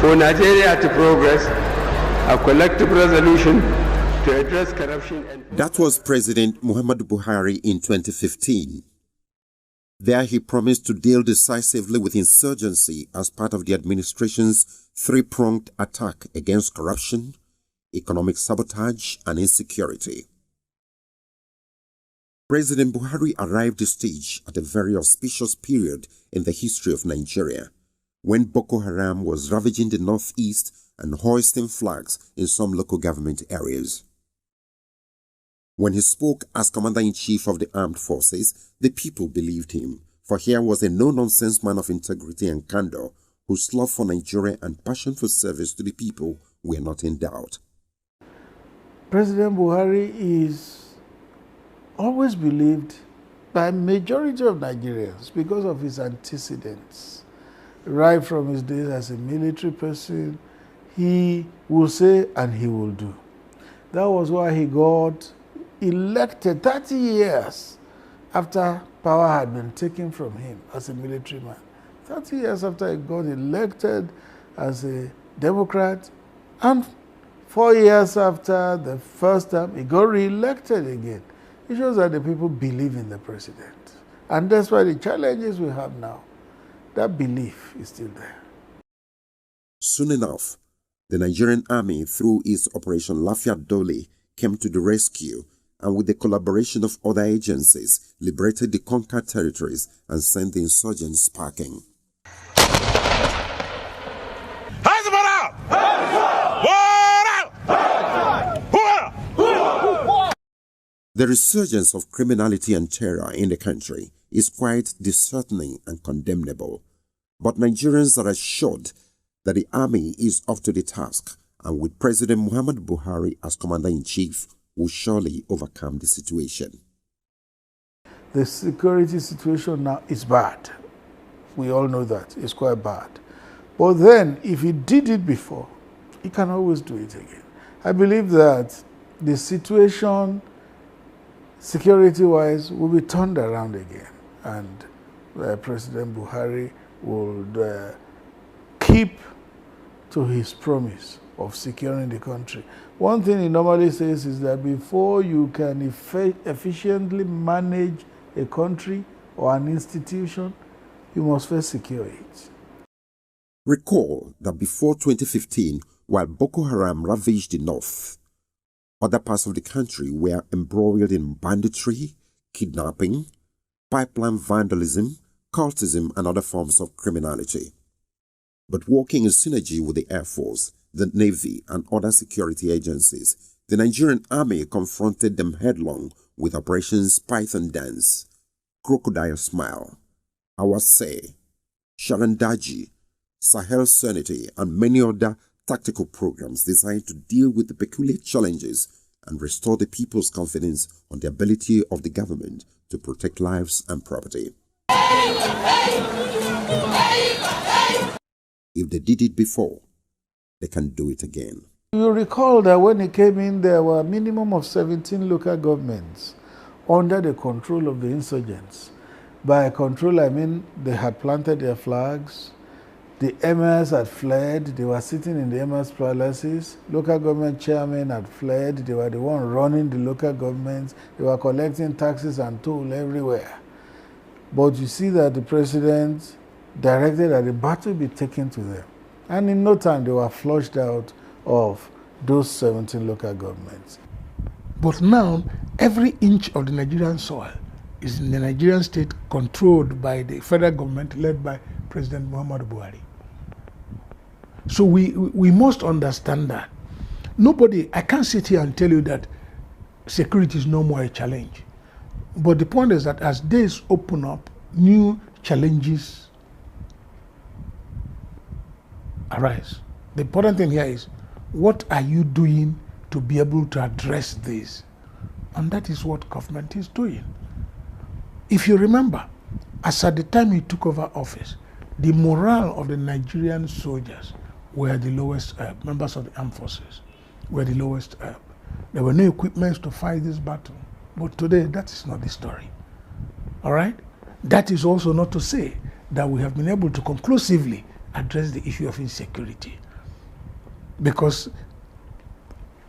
for Nigeria to progress, a collective resolution to address corruption and... That was President Muhammadu Buhari in 2015. There he promised to deal decisively with insurgency as part of the administration's three-pronged attack against corruption, economic sabotage, and insecurity. President Buhari arrived the stage at a very auspicious period in the history of Nigeria, when Boko Haram was ravaging the northeast and hoisting flags in some local government areas. When he spoke as Commander-in-Chief of the Armed Forces, the people believed him, for here was a no-nonsense man of integrity and candor whose love for Nigeria and passion for service to the people were not in doubt. President Buhari is always believed by majority of Nigerians because of his antecedents. Right from his days as a military person, he will say and he will do. That was why he got elected 30 years after power had been taken from him as a military man. 30 years after he got elected as a Democrat, and 4 years after the first time, he got re-elected again. It shows that the people believe in the president. And that's why the challenges we have now, that belief is still there. Soon enough, the Nigerian army, through its Operation Lafia Dole, came to the rescue and with the collaboration of other agencies, liberated the conquered territories and sent the insurgents packing. The resurgence of criminality and terror in the country is quite disheartening and condemnable. But Nigerians are assured that the army is up to the task, and with President Muhammadu Buhari as Commander-in-Chief, will surely overcome the situation. The security situation now is bad. We all know that. It's quite bad. But then, if he did it before, he can always do it again. I believe that the situation, security-wise, will be turned around again. And President Buhari would keep to his promise of securing the country. One thing he normally says is that before you can efficiently manage a country or an institution, you must first secure it. Recall that before 2015, while Boko Haram ravaged the north, other parts of the country were embroiled in banditry, kidnapping, pipeline vandalism, cultism, and other forms of criminality. But working in synergy with the Air Force, the Navy, and other security agencies, the Nigerian army confronted them headlong with operations Python Dance, Crocodile Smile, Awase, Sharandaji, Sahel Serenity, and many other tactical programs designed to deal with the peculiar challenges and restore the people's confidence on the ability of the government to protect lives and property. If they did it before, they can do it again. You recall that when he came in, there were a minimum of 17 local governments under the control of the insurgents. By control, I mean they had planted their flags, the emirs had fled, they were sitting in the emirs' palaces, local government chairmen had fled, they were the ones running the local governments, they were collecting taxes and toll everywhere. But you see that the president directed that the battle be taken to them. And in no time, they were flushed out of those 17 local governments. But now, every inch of the Nigerian soil is in the Nigerian state controlled by the federal government led by President Muhammadu Buhari. So we must understand that. I can't sit here and tell you that security is no more a challenge. But the point is that as days open up, new challenges arise. The important thing here is, what are you doing to be able to address this? And that is what government is doing. If you remember, as at the time he took over office, the morale of the Nigerian soldiers were the lowest ebb. Members of the armed forces were the lowest ebb. There were no equipments to fight this battle. But today, that is not the story. All right? That is also not to say that we have been able to conclusively address the issue of insecurity. because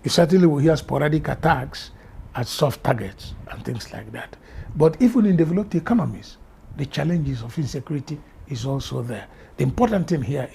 you certainly will hear sporadic attacks at soft targets and things like that. But even in developed economies, the challenges of insecurity is also there. The important thing here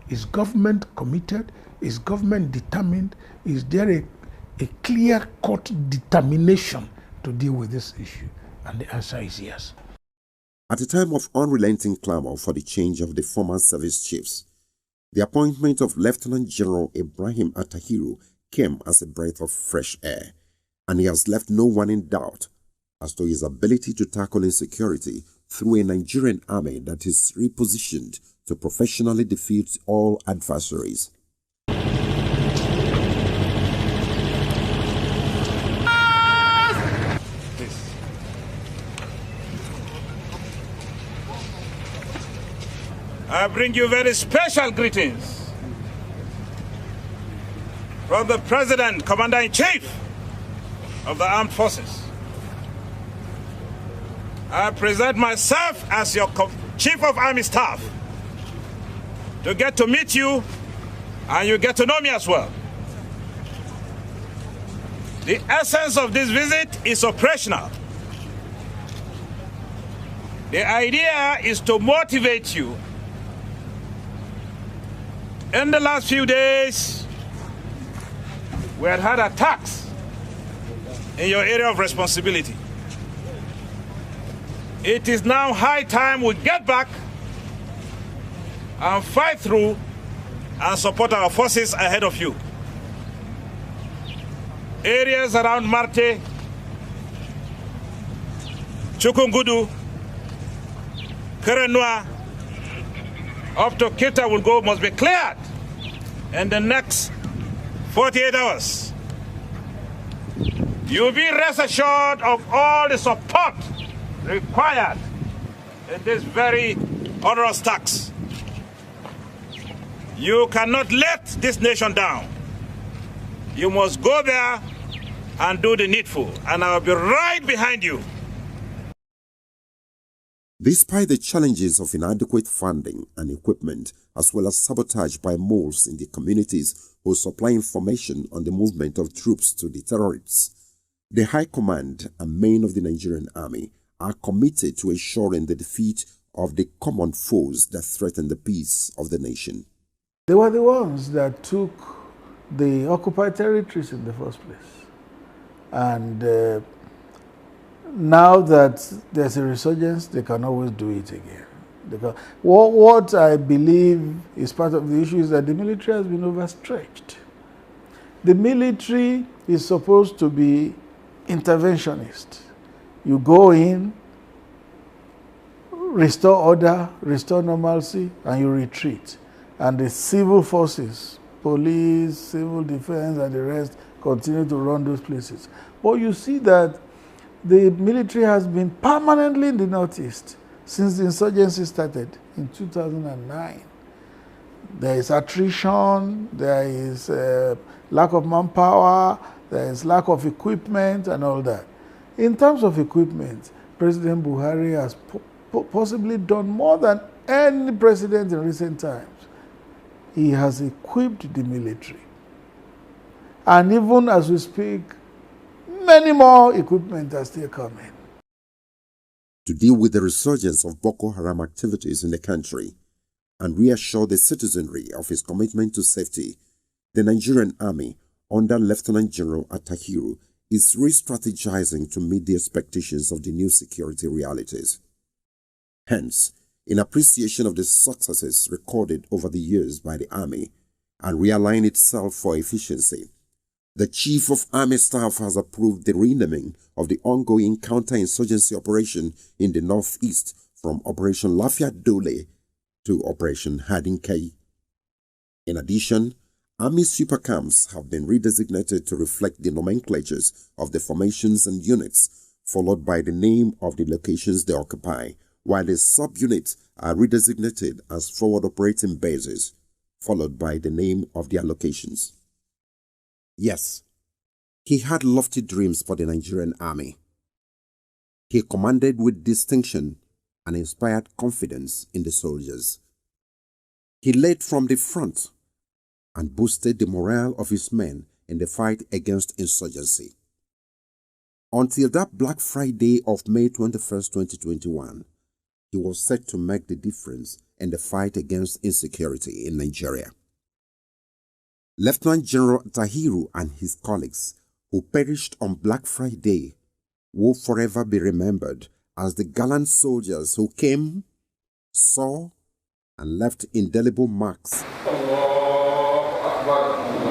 is government committed? Is government determined? Is there a clear-cut determination to deal with this issue? And the answer is yes. At a time of unrelenting clamor for the change of the former service chiefs, the appointment of Lieutenant General Ibrahim Attahiru came as a breath of fresh air, and he has left no one in doubt as to his ability to tackle insecurity through a Nigerian army that is repositioned to professionally defeat all adversaries. I bring you very special greetings from the President, Commander-in-Chief of the Armed Forces. I present myself as your Chief of Army Staff to get to meet you, and you get to know me as well. The essence of this visit is operational. The idea is to motivate you. In the last few days, we had attacks in your area of responsibility. It is now high time we get back and fight through and support our forces ahead of you. Areas around Marte, Chukungudu, Kerenua, up to Kita will go must be cleared in the next 48 hours. You'll be rest assured of all the support required in this very onerous task. You cannot let this nation down. You must go there and do the needful, and I will be right behind you. Despite the challenges of inadequate funding and equipment, as well as sabotage by moles in the communities who supply information on the movement of troops to the terrorists, the High Command and men of the Nigerian Army are committed to ensuring the defeat of the common foes that threaten the peace of the nation. They were the ones that took the occupied territories in the first place. And now that there's a resurgence, they can always do it again. Because what I believe is part of the issue is that the military has been overstretched. The military is supposed to be interventionist. You go in, restore order, restore normalcy, and you retreat. And the civil forces, police, civil defense, and the rest continue to run those places. But you see that the military has been permanently in the Northeast since the insurgency started in 2009. There is attrition, there is lack of manpower, there is lack of equipment and all that. In terms of equipment, President Buhari has possibly done more than any president in recent times. He has equipped the military. And even as we speak, many more equipment are still coming. To deal with the resurgence of Boko Haram activities in the country and reassure the citizenry of his commitment to safety, the Nigerian Army, under Lieutenant General Attahiru, is re-strategizing to meet the expectations of the new security realities. Hence, in appreciation of the successes recorded over the years by the Army and realign itself for efficiency, the Chief of Army Staff has approved the renaming of the ongoing counter-insurgency operation in the Northeast from Operation Lafia Dole to Operation Hadinkai. In addition, Army super camps have been redesignated to reflect the nomenclatures of the formations and units, followed by the name of the locations they occupy, while the subunits are redesignated as forward operating bases, followed by the name of their locations. Yes, he had lofty dreams for the Nigerian Army. He commanded with distinction and inspired confidence in the soldiers. He led from the front and boosted the morale of his men in the fight against insurgency. Until that Black Friday of May 21, 2021, he was set to make the difference in the fight against insecurity in Nigeria. Lieutenant General Tahiru and his colleagues who perished on Black Friday will forever be remembered as the gallant soldiers who came, saw, and left indelible marks. Allahu Akbar.